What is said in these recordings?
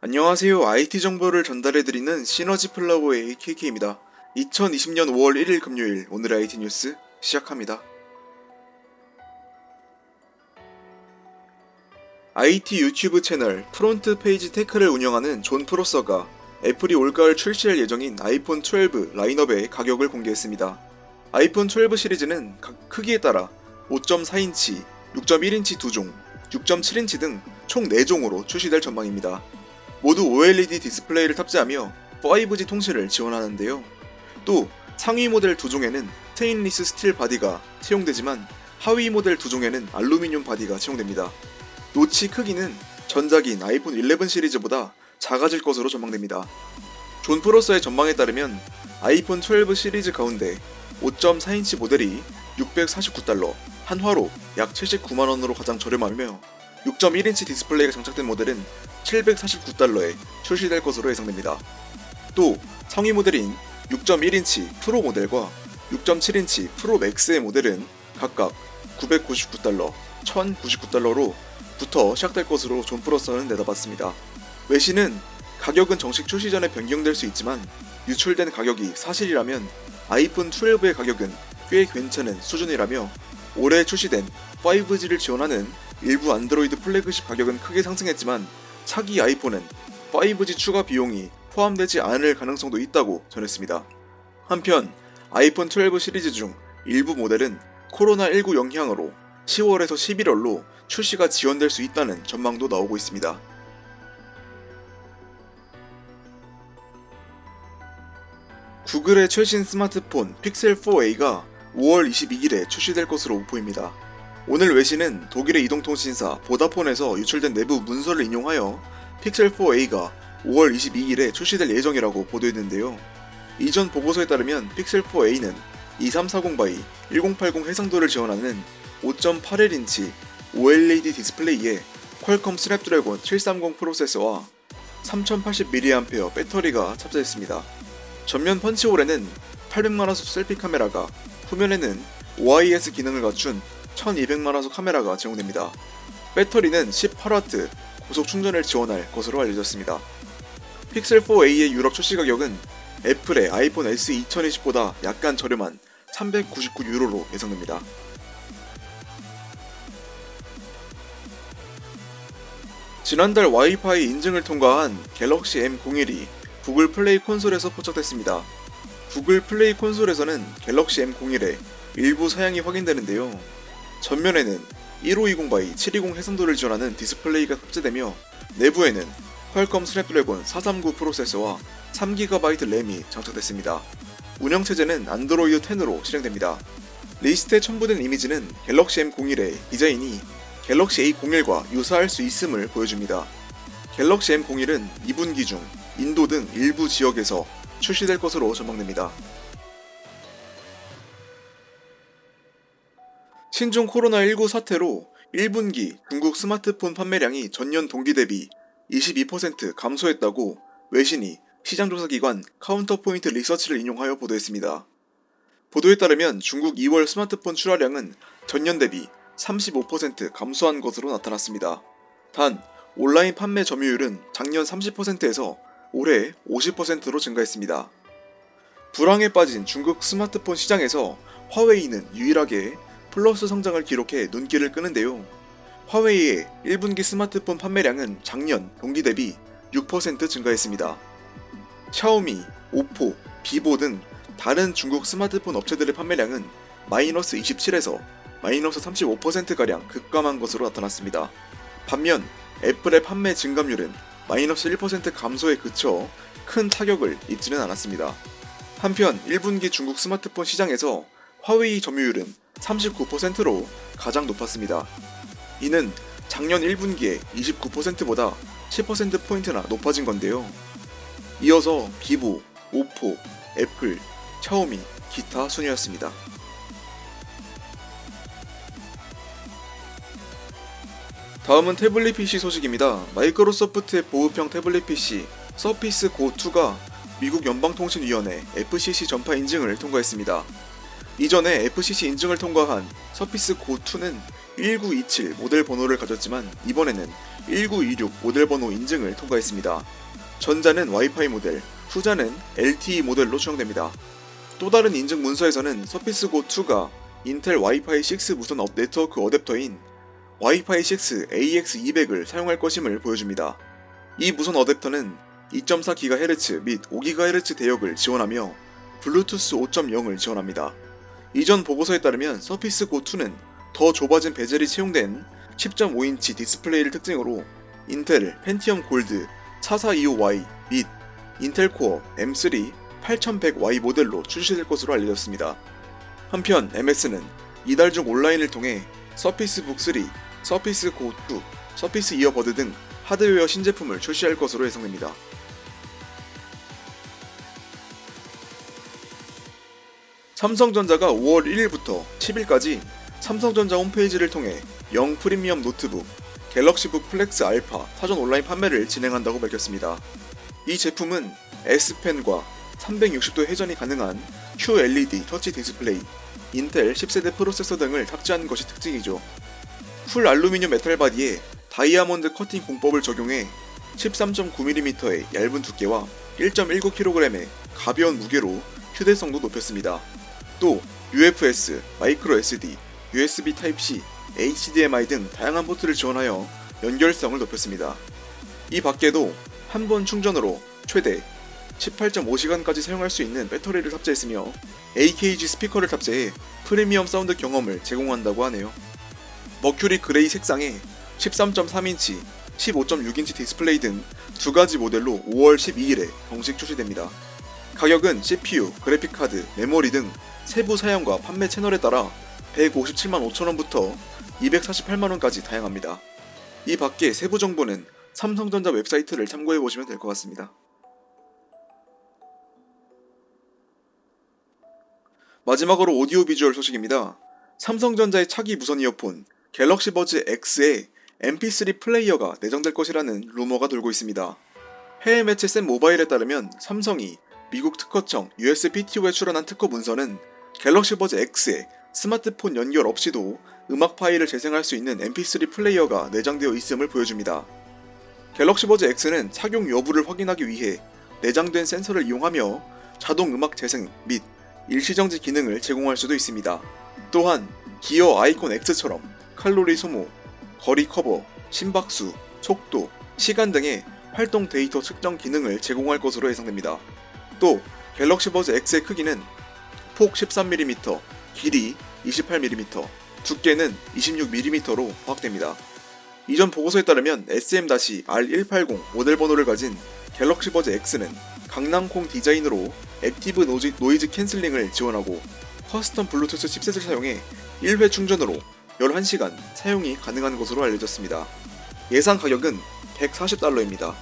안녕하세요. IT 정보를 전달해드리는 시너지 플라워의 KK입니다. 2020년 5월 1일 금요일 오늘의 IT 뉴스 시작합니다. IT 유튜브 채널 프론트 페이지 테크를 운영하는 존 프로서가 애플이 올가을 출시할 예정인 아이폰 12 라인업의 가격을 공개했습니다. 아이폰 12 시리즈는 각 크기에 따라 5.4인치, 6.1인치 2종, 6.7인치 등 총 4종으로 출시될 전망입니다. 모두 OLED 디스플레이를 탑재하며 5G 통신을 지원하는데요. 또 상위 모델 2종에는 스테인리스 스틸 바디가 채용되지만 하위 모델 2종에는 알루미늄 바디가 채용됩니다. 노치 크기는 전작인 아이폰 11 시리즈보다 작아질 것으로 전망됩니다. 존 프로서의 전망에 따르면 아이폰 12 시리즈 가운데 5.4인치 모델이 649달러, 한화로 약 79만원으로 가장 저렴하며 6.1인치 디스플레이가 장착된 모델은 749달러에 출시될 것으로 예상됩니다. 또 상위 모델인 6.1인치 프로 모델과 6.7인치 프로 맥스의 모델은 각각 999달러, 1099달러로 부터 시작될 것으로 존 프로서는 내다봤습니다. 외신은 가격은 정식 출시 전에 변경될 수 있지만 유출된 가격이 사실이라면 아이폰 12의 가격은 꽤 괜찮은 수준이라며 올해 출시된 5G를 지원하는 일부 안드로이드 플래그십 가격은 크게 상승했지만 차기 아이폰은 5G 추가 비용이 포함되지 않을 가능성도 있다고 전했습니다. 한편 아이폰 12 시리즈 중 일부 모델은 코로나19 영향으로 10월에서 11월로 출시가 지연될 수 있다는 전망도 나오고 있습니다. 구글의 최신 스마트폰 픽셀 4a가 5월 22일에 출시될 것으로 보입니다. 오늘 외신은 독일의 이동통신사 보다폰에서 유출된 내부 문서를 인용하여 픽셀 4a가 5월 22일에 출시될 예정이라고 보도했는데요. 이전 보고서에 따르면 픽셀 4a는 2340 by 1080 해상도를 지원하는 5.81인치 OLED 디스플레이에 퀄컴 스냅드래곤 730 프로세서와 3080mAh 배터리가 탑재했습니다. 전면 펀치홀에는 800만화소 셀피 카메라가, 후면에는 OIS 기능을 갖춘 1200만화소 카메라가 제공됩니다. 배터리는 18W 고속 충전을 지원할 것으로 알려졌습니다. 픽셀 4a의 유럽 출시 가격은 애플의 아이폰 SE 2020보다 약간 저렴한 399유로로 예상됩니다. 지난달 와이파이 인증을 통과한 갤럭시 M01이 구글 플레이 콘솔에서 포착됐습니다. 구글 플레이 콘솔에서는 갤럭시 M01의 일부 사양이 확인되는데요. 전면에는 1520x720 해상도를 지원하는 디스플레이가 탑재되며 내부에는 퀄컴 스냅드래곤 439 프로세서와 3GB 램이 장착됐습니다. 운영체제는 안드로이드 10으로 실행됩니다. 리스트에 첨부된 이미지는 갤럭시 M01의 디자인이 갤럭시 A01과 유사할 수 있음을 보여줍니다. 갤럭시 M01은 2분기 중 인도 등 일부 지역에서 출시될 것으로 전망됩니다. 신종 코로나19 사태로 1분기 중국 스마트폰 판매량이 전년 동기 대비 22% 감소했다고 외신이 시장조사기관 카운터포인트 리서치를 인용하여 보도했습니다. 보도에 따르면 중국 2월 스마트폰 출하량은 전년 대비 35% 감소한 것으로 나타났습니다. 단 온라인 판매 점유율은 작년 30%에서 올해 50%로 증가했습니다. 불황에 빠진 중국 스마트폰 시장에서 화웨이는 유일하게 플러스 성장을 기록해 눈길을 끄는데요. 화웨이의 1분기 스마트폰 판매량은 작년 동기 대비 6% 증가했습니다. 샤오미, 오포, 비보 등 다른 중국 스마트폰 업체들의 판매량은 마이너스 27에서 마이너스 35%가량 급감한 것으로 나타났습니다. 반면 애플의 판매 증감률은 마이너스 1% 감소에 그쳐 큰 타격을 입지는 않았습니다. 한편 1분기 중국 스마트폰 시장에서 화웨이 점유율은 39%로 가장 높았습니다. 이는 작년 1분기에 29%보다 10%포인트나 높아진 건데요. 이어서 비보, 오포, 애플, 샤오미, 기타 순이었습니다. 다음은 태블릿 PC 소식입니다. 마이크로소프트의 보급형 태블릿 PC 서피스 고2가 미국 연방통신위원회 FCC 전파 인증을 통과했습니다. 이전에 FCC 인증을 통과한 서피스 고2는 1927 모델 번호를 가졌지만 이번에는 1926 모델 번호 인증을 통과했습니다. 전자는 와이파이 모델, 후자는 LTE 모델로 추정됩니다. 또 다른 인증 문서에서는 서피스 고 2가 인텔 와이파이 6 무선 네트워크 어댑터인 와이파이 6 AX200을 사용할 것임을 보여줍니다. 이 무선 어댑터는 2.4GHz 및 5GHz 대역을 지원하며 블루투스 5.0을 지원합니다. 이전 보고서에 따르면 서피스 고 2는 더 좁아진 베젤이 채용된 10.5인치 디스플레이를 특징으로 인텔 펜티엄 골드 4425Y 및 인텔 코어 M3 8100Y 모델로 출시될 것으로 알려졌습니다. 한편 MS는 이달 중 온라인을 통해 서피스 북 3, 서피스 고 2, 서피스 이어버드 등 하드웨어 신제품을 출시할 것으로 예상됩니다. 삼성전자가 5월 1일부터 10일까지 삼성전자 홈페이지를 통해 영 프리미엄 노트북 갤럭시북 플렉스 알파 사전 온라인 판매를 진행한다고 밝혔습니다. 이 제품은 S펜과 360도 회전이 가능한 QLED 터치 디스플레이, 인텔 10세대 프로세서 등을 탑재한 것이 특징이죠. 풀 알루미늄 메탈 바디에 다이아몬드 커팅 공법을 적용해 13.9mm의 얇은 두께와 1.19kg의 가벼운 무게로 휴대성도 높였습니다. 또 UFS, 마이크로 SD, USB Type-C, HDMI 등 다양한 포트를 지원하여 연결성을 높였습니다. 이 밖에도 한 번 충전으로 최대 18.5시간까지 사용할 수 있는 배터리를 탑재했으며 AKG 스피커를 탑재해 프리미엄 사운드 경험을 제공한다고 하네요. 머큐리 그레이 색상의 13.3인치, 15.6인치 디스플레이 등 두 가지 모델로 5월 12일에 정식 출시됩니다. 가격은 CPU, 그래픽카드, 메모리 등 세부 사양과 판매 채널에 따라 157만 5천원부터 248만원까지 다양합니다. 이 밖에 세부 정보는 삼성전자 웹사이트를 참고해보시면 될 것 같습니다. 마지막으로 오디오 비주얼 소식입니다. 삼성전자의 차기 무선 이어폰 갤럭시 버즈 X에 MP3 플레이어가 내장될 것이라는 루머가 돌고 있습니다. 해외 매체 샘 모바일에 따르면 삼성이 미국 특허청 USPTO에 출원한 특허 문서는 갤럭시 버즈 X에 스마트폰 연결 없이도 음악 파일을 재생할 수 있는 MP3 플레이어가 내장되어 있음을 보여줍니다. 갤럭시 버즈 X는 착용 여부를 확인하기 위해 내장된 센서를 이용하며 자동 음악 재생 및 일시정지 기능을 제공할 수도 있습니다. 또한 기어 아이콘 X처럼 칼로리 소모, 거리 커버, 심박수, 속도, 시간 등의 활동 데이터 측정 기능을 제공할 것으로 예상됩니다. 또 갤럭시 버즈 X의 크기는 폭 13mm, 길이 28mm, 두께는 26mm로 파악됩니다. 이전 보고서에 따르면 SM-R180 모델 번호를 가진 갤럭시 버즈 X는 강낭콩 디자인으로 액티브 노이즈 캔슬링을 지원하고 커스텀 블루투스 칩셋을 사용해 1회 충전으로 11시간 사용이 가능한 것으로 알려졌습니다. 예상 가격은 $140입니다.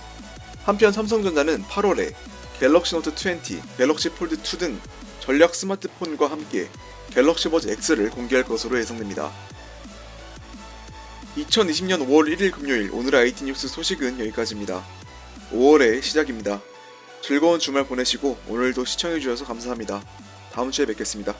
한편 삼성전자는 8월에 갤럭시 노트 20, 갤럭시 폴드 2 등 전략 스마트폰과 함께 갤럭시 버즈 X를 공개할 것으로 예상됩니다. 2020년 5월 1일 금요일 오늘의 IT 뉴스 소식은 여기까지입니다. 5월의 시작입니다. 즐거운 주말 보내시고 오늘도 시청해주셔서 감사합니다. 다음 주에 뵙겠습니다.